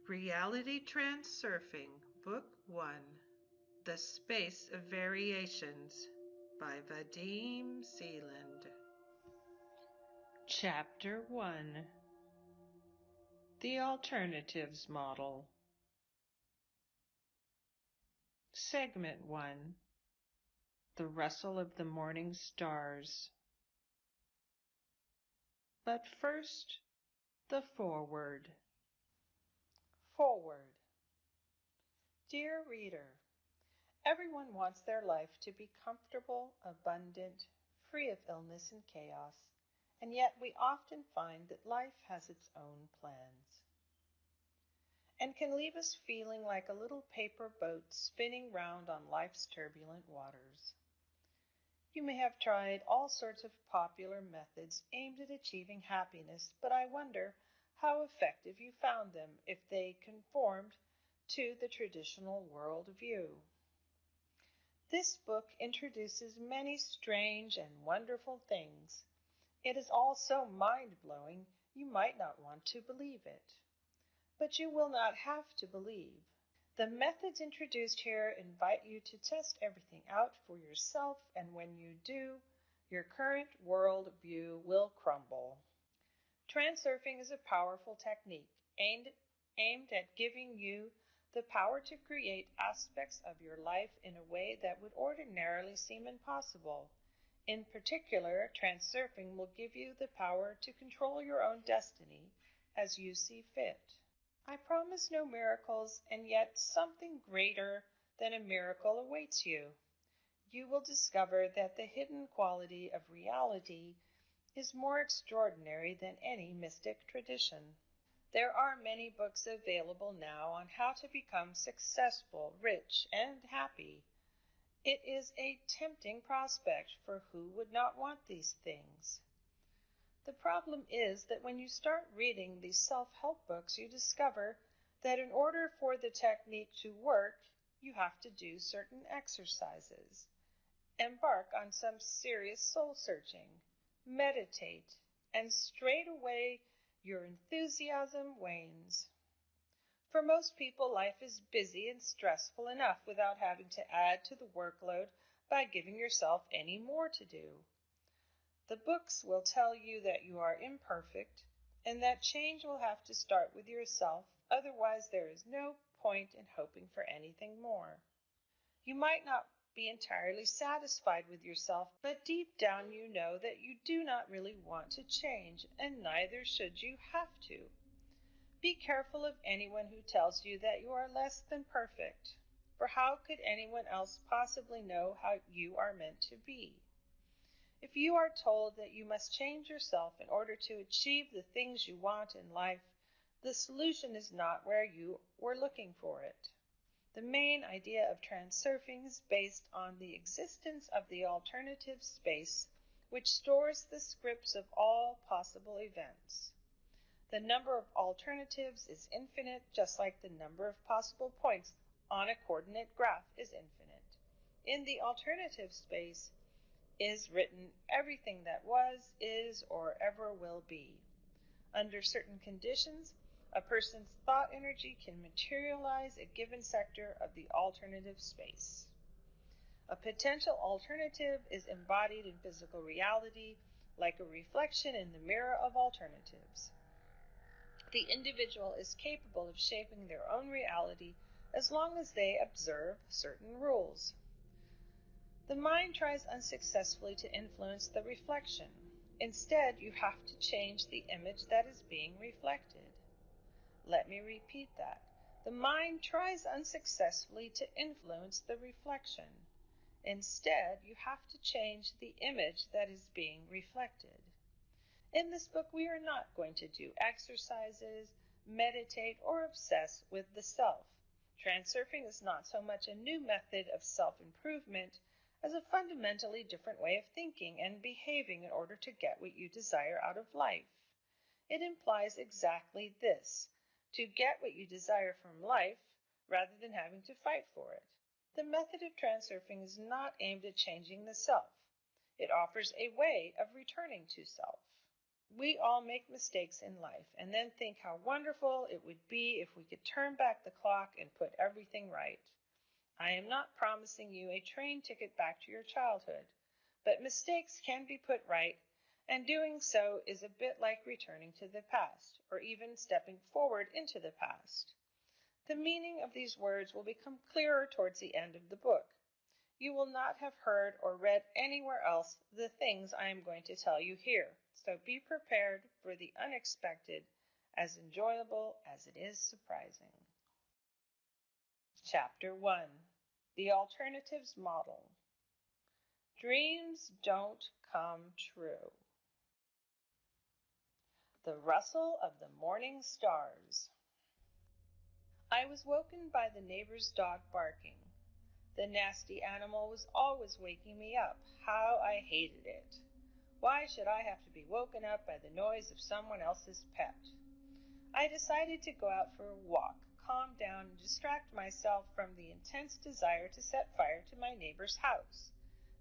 Reality Transurfing, Book 1, The Space of Variations by Vadim Zeland. Chapter 1, The Alternatives Model. Segment 1, The Rustle of the Morning Stars. But first, the foreword. Foreword. Dear reader, everyone wants their life to be comfortable, abundant, free of illness and chaos, and yet we often find that life has its own plans and can leave us feeling like a little paper boat spinning round on life's turbulent waters. You may have tried all sorts of popular methods aimed at achieving happiness, but I wonder how effective you found them if they conformed to the traditional world view. This book introduces many strange and wonderful things. It is all so mind-blowing you might not want to believe it. But you will not have to believe. The methods introduced here invite you to test everything out for yourself, and when you do, your current world view will crumble. Transurfing is a powerful technique aimed at giving you the power to create aspects of your life in a way that would ordinarily seem impossible. In particular, Transurfing will give you the power to control your own destiny as you see fit. I promise no miracles, and yet something greater than a miracle awaits you. You will discover that the hidden quality of reality is more extraordinary than any mystic tradition. There are many books available now on how to become successful, rich, and happy. It is a tempting prospect for who would not want these things. The problem is that when you start reading these self-help books, you discover that in order for the technique to work, you have to do certain exercises, embark on some serious soul-searching, meditate, and straightway your enthusiasm wanes. For most people, life is busy and stressful enough without having to add to the workload by giving yourself any more to do. The books will tell you that you are imperfect and that change will have to start with yourself, otherwise there is no point in hoping for anything more. You might not be entirely satisfied with yourself, but deep down you know that you do not really want to change, and neither should you have to. Be careful of anyone who tells you that you are less than perfect, for how could anyone else possibly know how you are meant to be? If you are told that you must change yourself in order to achieve the things you want in life, the solution is not where you were looking for it. The main idea of transurfing is based on the existence of the alternative space, which stores the scripts of all possible events. The number of alternatives is infinite, just like the number of possible points on a coordinate graph is infinite. In the alternative space is written everything that was, is, or ever will be. Under certain conditions, a person's thought energy can materialize a given sector of the alternative space. A potential alternative is embodied in physical reality like a reflection in the mirror of alternatives. The individual is capable of shaping their own reality as long as they observe certain rules. The mind tries unsuccessfully to influence the reflection. Instead, you have to change the image that is being reflected. Let me repeat that. The mind tries unsuccessfully to influence the reflection. Instead, you have to change the image that is being reflected. In this book, we are not going to do exercises, meditate, or obsess with the self. Transurfing is not so much a new method of self-improvement as a fundamentally different way of thinking and behaving in order to get what you desire out of life. It implies exactly this: to get what you desire from life rather than having to fight for it. The method of transurfing is not aimed at changing the self. It offers a way of returning to self. We all make mistakes in life and then think how wonderful it would be if we could turn back the clock and put everything right. I am not promising you a train ticket back to your childhood, but mistakes can be put right, and doing so is a bit like returning to the past, or even stepping forward into the past. The meaning of these words will become clearer towards the end of the book. You will not have heard or read anywhere else the things I am going to tell you here, so be prepared for the unexpected, as enjoyable as it is surprising. Chapter 1. The Alternatives Model. Dreams don't come true. The rustle of the morning stars. I was woken by the neighbor's dog barking. The nasty animal was always waking me up. How I hated it. Why should I have to be woken up by the noise of someone else's pet? I decided to go out for a walk, calm down, and distract myself from the intense desire to set fire to my neighbor's house.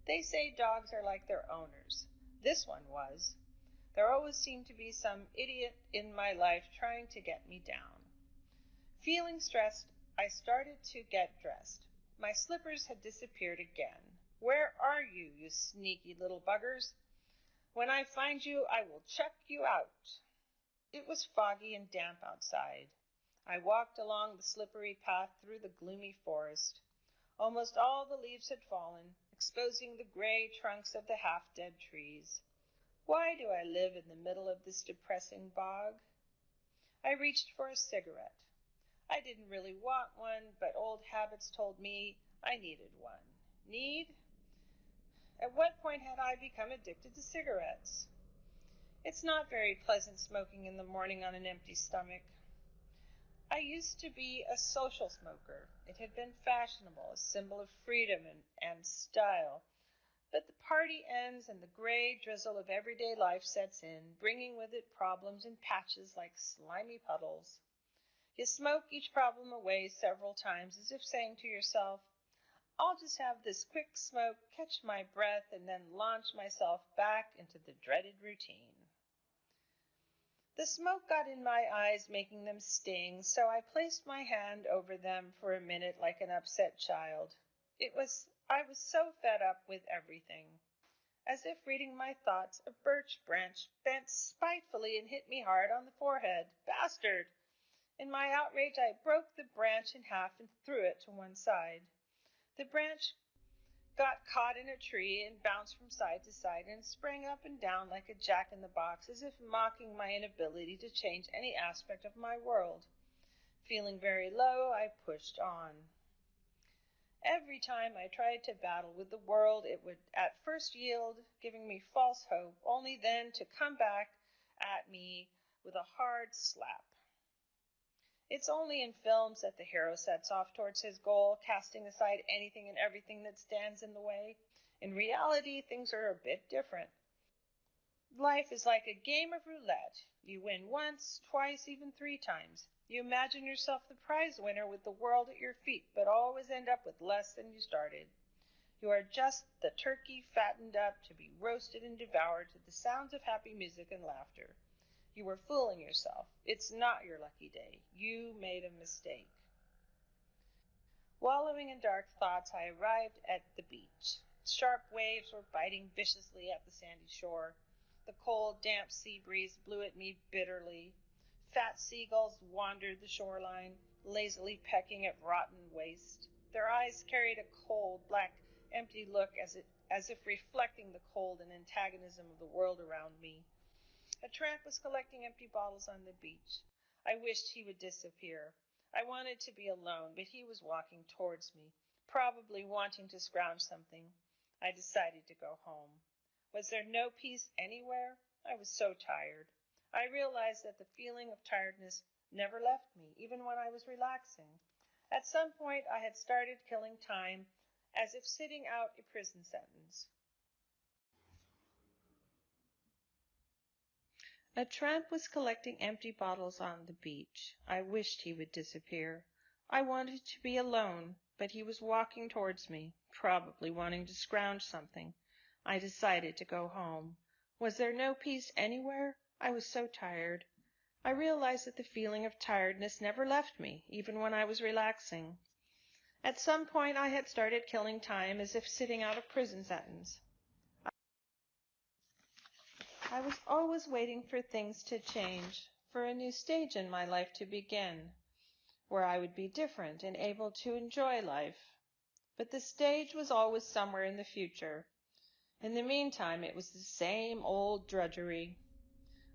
They say dogs are like their owners. This one was. There always seemed to be some idiot in my life trying to get me down. Feeling stressed, I started to get dressed. My slippers had disappeared again. Where are you, you sneaky little buggers? When I find you, I will chuck you out. It was foggy and damp outside. I walked along the slippery path through the gloomy forest. Almost all the leaves had fallen, exposing the gray trunks of the half-dead trees. Why do I live in the middle of this depressing bog? I reached for a cigarette. I didn't really want one, but old habits told me I needed one. Need? At what point had I become addicted to cigarettes? It's not very pleasant smoking in the morning on an empty stomach. I used to be a social smoker. It had been fashionable, a symbol of freedom and style. But the party ends and the gray drizzle of everyday life sets in, bringing with it problems in patches like slimy puddles. You smoke each problem away several times, as if saying to yourself, I'll just have this quick smoke, catch my breath, and then launch myself back into the dreaded routine. The smoke got in my eyes, making them sting, so I placed my hand over them for a minute like an upset child. I was so fed up with everything. As if reading my thoughts, a birch branch bent spitefully and hit me hard on the forehead. Bastard! In my outrage, I broke the branch in half and threw it to one side. The branch got caught in a tree and bounced from side to side and sprang up and down like a jack-in-the-box, as if mocking my inability to change any aspect of my world. Feeling very low, I pushed on. Every time I tried to battle with the world, it would at first yield, giving me false hope, only then to come back at me with a hard slap. It's only in films that the hero sets off towards his goal, casting aside anything and everything that stands in the way. In reality, things are a bit different. Life is like a game of roulette. You win once, twice, even 3 times. You imagine yourself the prize winner with the world at your feet, but always end up with less than you started. You are just the turkey fattened up to be roasted and devoured to the sounds of happy music and laughter. You were fooling yourself. It's not your lucky day. You made a mistake. Wallowing in dark thoughts, I arrived at the beach. Sharp waves were biting viciously at the sandy shore. The cold, damp sea breeze blew at me bitterly. Fat seagulls wandered the shoreline, lazily pecking at rotten waste. Their eyes carried a cold, black, empty look as if reflecting the cold and antagonism of the world around me. A tramp was collecting empty bottles on the beach. I wished he would disappear. I wanted to be alone, but he was walking towards me, probably wanting to scrounge something. I decided to go home. Was there no peace anywhere? I was so tired. I realized that the feeling of tiredness never left me, even when I was relaxing. At some point, I had started killing time, as if sitting out a prison sentence. A tramp was collecting empty bottles on the beach. I wished he would disappear. I wanted to be alone, but he was walking towards me, probably wanting to scrounge something. I decided to go home. Was there no peace anywhere? I was so tired. I realized that the feeling of tiredness never left me, even when I was relaxing. At some point, I had started killing time as if sitting out a prison sentence. I was always waiting for things to change, for a new stage in my life to begin, where I would be different and able to enjoy life. But the stage was always somewhere in the future. In the meantime, it was the same old drudgery.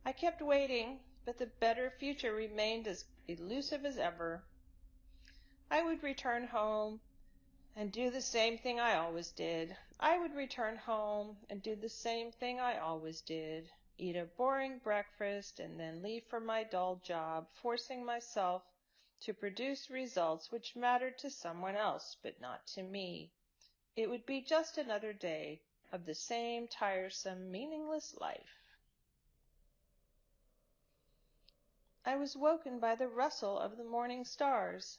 I kept waiting, but the better future remained as elusive as ever. I would return home and do the same thing I always did. I would return home and do the same thing I always did. Eat a boring breakfast and then leave for my dull job, forcing myself to produce results which mattered to someone else, but not to me. It would be just another day of the same tiresome, meaningless life. I was woken by the rustle of the morning stars.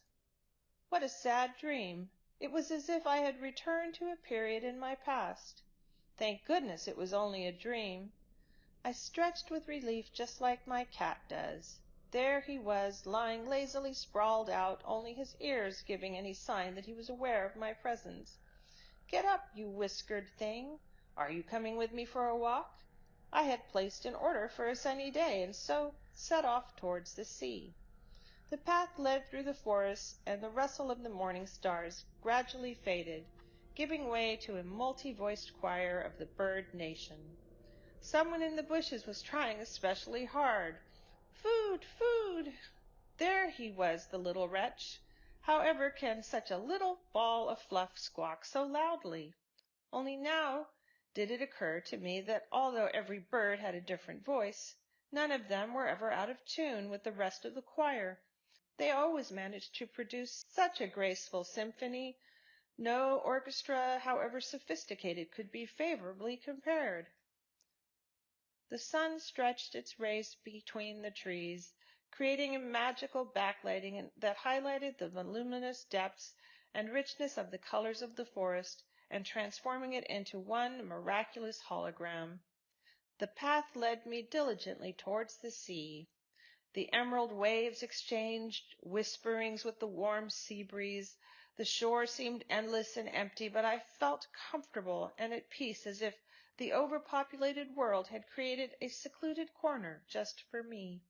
What a sad dream! It was as if I had returned to a period in my past. Thank goodness it was only a dream. I stretched with relief just like my cat does. There he was, lying lazily sprawled out, only his ears giving any sign that he was aware of my presence. "Get up, you whiskered thing. Are you coming with me for a walk?" I had placed an order for a sunny day, and so set off towards the sea. The path led through the forest, and the rustle of the morning stars gradually faded, giving way to a multi-voiced choir of the bird nation. Someone in the bushes was trying especially hard. "Food! Food!" There he was, the little wretch. However can such a little ball of fluff squawk so loudly? Only now did it occur to me that although every bird had a different voice, none of them were ever out of tune with the rest of the choir. They always managed to produce such a graceful symphony, no orchestra, however sophisticated, could be favorably compared. The sun stretched its rays between the trees, creating a magical backlighting that highlighted the voluminous depths and richness of the colors of the forest and transforming it into one miraculous hologram. The path led me diligently towards the sea. The emerald waves exchanged whisperings with the warm sea breeze. The shore seemed endless and empty, but I felt comfortable and at peace, as if the overpopulated world had created a secluded corner just for me.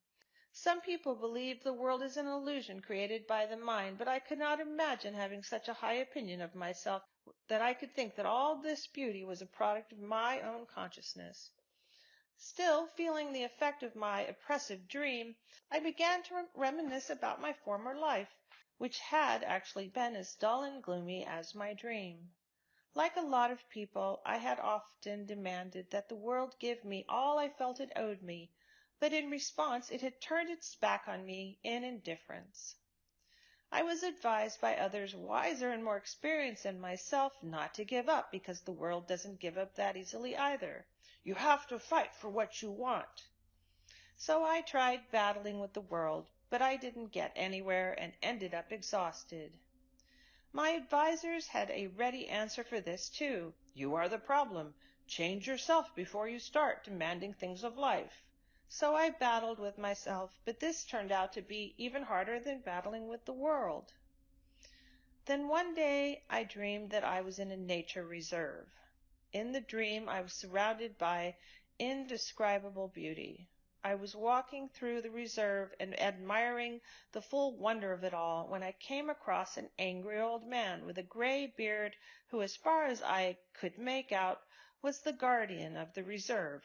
Some people believe the world is an illusion created by the mind, but I could not imagine having such a high opinion of myself that I could think that all this beauty was a product of my own consciousness. Still, feeling the effect of my oppressive dream, I began to reminisce about my former life, which had actually been as dull and gloomy as my dream. Like a lot of people, I had often demanded that the world give me all I felt it owed me, but in response it had turned its back on me in indifference. I was advised by others wiser and more experienced than myself not to give up, because the world doesn't give up that easily either. You have to fight for what you want. So I tried battling with the world, but I didn't get anywhere and ended up exhausted. My advisors had a ready answer for this too. You are the problem. Change yourself before you start demanding things of life. So I battled with myself, but this turned out to be even harder than battling with the world. Then one day I dreamed that I was in a nature reserve. In the dream I was surrounded by indescribable beauty. I was walking through the reserve and admiring the full wonder of it all when I came across an angry old man with a gray beard who, as far as I could make out, was the guardian of the reserve.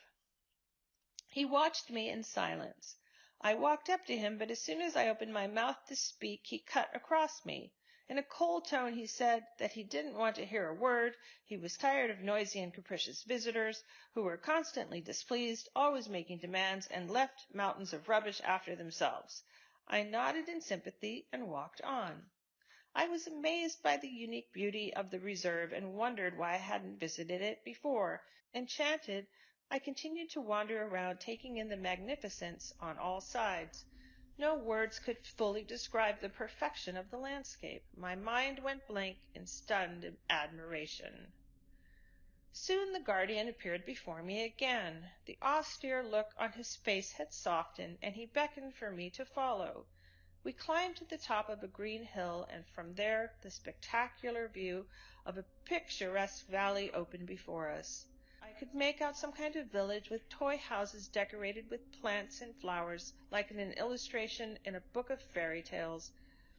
He watched me in silence. I walked up to him, but as soon as I opened my mouth to speak, he cut across me. In a cold tone he said that he didn't want to hear a word. He was tired of noisy and capricious visitors who were constantly displeased, always making demands, and left mountains of rubbish after themselves. I nodded in sympathy and walked on. I was amazed by the unique beauty of the reserve and wondered why I hadn't visited it before. Enchanted, I continued to wander around, taking in the magnificence on all sides. No words could fully describe the perfection of the landscape. My mind went blank in stunned admiration. Soon the guardian appeared before me again. The austere look on his face had softened, and he beckoned for me to follow. We climbed to the top of a green hill, and from there the spectacular view of a picturesque valley opened before us. I could make out some kind of village with toy houses decorated with plants and flowers, like in an illustration in a book of fairy tales.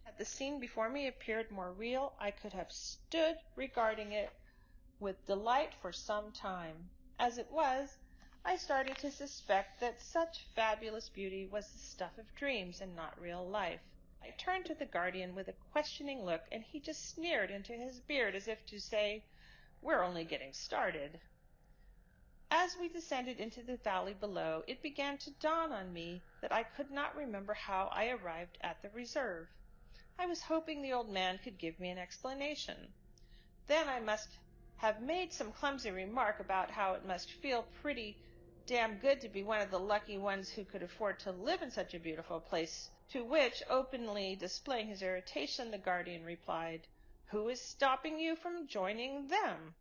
Had the scene before me appeared more real, I could have stood regarding it with delight for some time. As it was, I started to suspect that such fabulous beauty was the stuff of dreams and not real life. I turned to the guardian with a questioning look, and he just sneered into his beard as if to say, "We're only getting started." As we descended into the valley below, it began to dawn on me that I could not remember how I arrived at the reserve. I was hoping the old man could give me an explanation. Then I must have made some clumsy remark about how it must feel pretty damn good to be one of the lucky ones who could afford to live in such a beautiful place, to which, openly displaying his irritation, the guardian replied, "Who is stopping you from joining them?"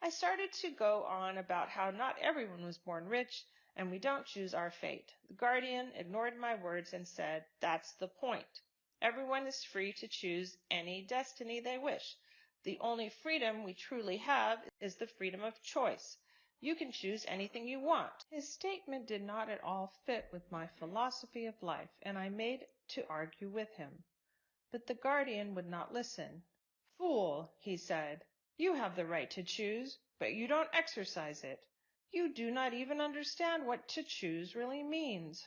I started to go on about how not everyone was born rich, and we don't choose our fate. The guardian ignored my words and said, "That's the point. Everyone is free to choose any destiny they wish. The only freedom we truly have is the freedom of choice. You can choose anything you want." His statement did not at all fit with my philosophy of life, and I made to argue with him. But the guardian would not listen. "Fool," he said, "you have the right to choose, but you don't exercise it. You do not even understand what to choose really means."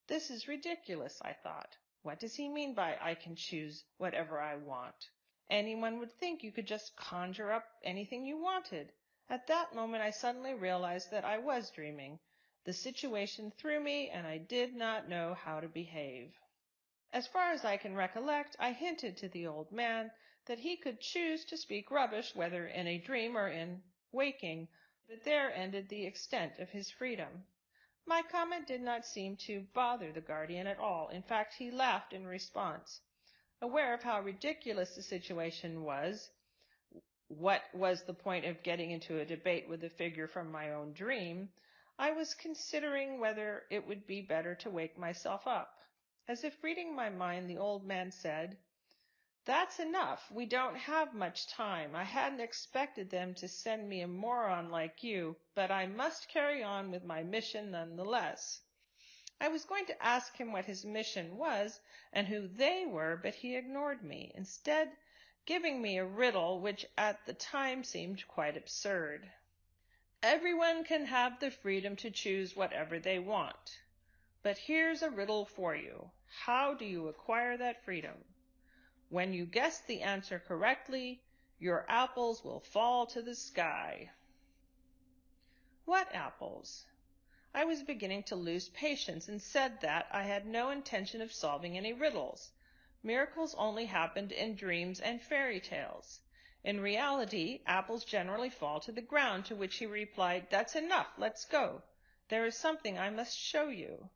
This is ridiculous, I thought. What does he mean by "I can choose whatever I want"? Anyone would think you could just conjure up anything you wanted. At that moment I suddenly realized that I was dreaming. The situation threw me, and I did not know how to behave. As far as I can recollect, I hinted to the old man that he could choose to speak rubbish whether in a dream or in waking, but there ended the extent of his freedom. My comment did not seem to bother the guardian at all. In fact, he laughed in response. Aware of how ridiculous the situation was, what was the point of getting into a debate with a figure from my own dream, I was considering whether it would be better to wake myself up. As if reading my mind, the old man said, "That's enough. We don't have much time. I hadn't expected them to send me a moron like you, but I must carry on with my mission nonetheless." I was going to ask him what his mission was and who they were, but he ignored me, instead giving me a riddle which at the time seemed quite absurd. Everyone can have the freedom to choose whatever they want. But here's a riddle for you. How do you acquire that freedom? When you guess the answer correctly, your apples will fall to the sky. What apples? I was beginning to lose patience and said that I had no intention of solving any riddles. Miracles only happened in dreams and fairy tales. In reality, apples generally fall to the ground, to which he replied, "That's enough, let's go. There is something I must show you."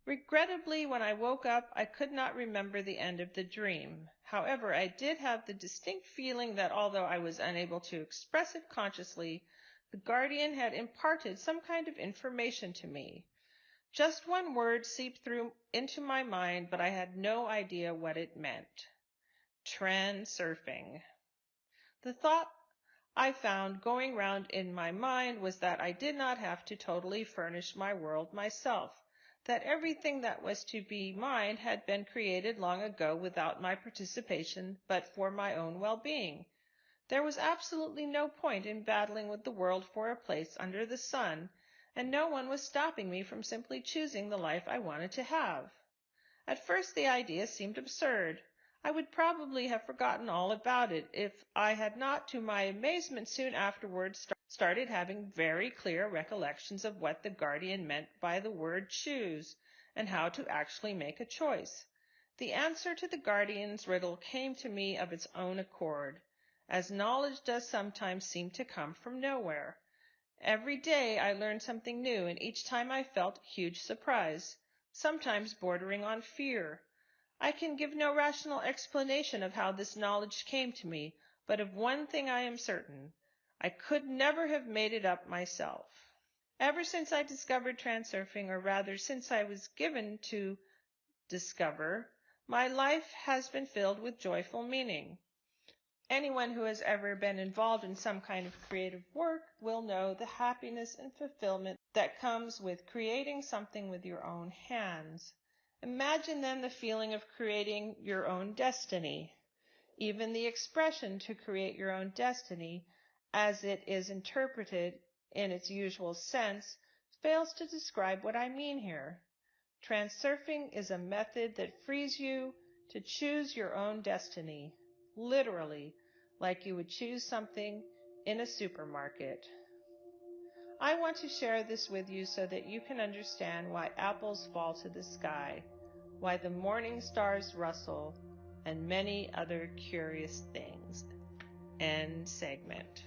Regrettably, when I woke up, I could not remember the end of the dream. However, I did have the distinct feeling that although I was unable to express it consciously, the guardian had imparted some kind of information to me. Just one word seeped through into my mind, but I had no idea what it meant. Transurfing. The thought I found going round in my mind was that I did not have to totally furnish my world myself, that everything that was to be mine had been created long ago without my participation, but for my own well-being. There was absolutely no point in battling with the world for a place under the sun, and no one was stopping me from simply choosing the life I wanted to have. At first the idea seemed absurd. I would probably have forgotten all about it if I had not, to my amazement, soon afterwards started having very clear recollections of what the guardian meant by the word choose, and how to actually make a choice. The answer to the guardian's riddle came to me of its own accord, as knowledge does sometimes seem to come from nowhere. Every day I learned something new, and each time I felt huge surprise, sometimes bordering on fear. I can give no rational explanation of how this knowledge came to me, but of one thing I am certain. I could never have made it up myself. Ever since I discovered transurfing, or rather since I was given to discover, my life has been filled with joyful meaning. Anyone who has ever been involved in some kind of creative work will know the happiness and fulfillment that comes with creating something with your own hands. Imagine then the feeling of creating your own destiny. Even the expression to create your own destiny, as it is interpreted in its usual sense, fails to describe what I mean here. Transurfing is a method that frees you to choose your own destiny, literally, like you would choose something in a supermarket. I want to share this with you so that you can understand why apples fall to the sky, why the morning stars rustle, and many other curious things. End segment.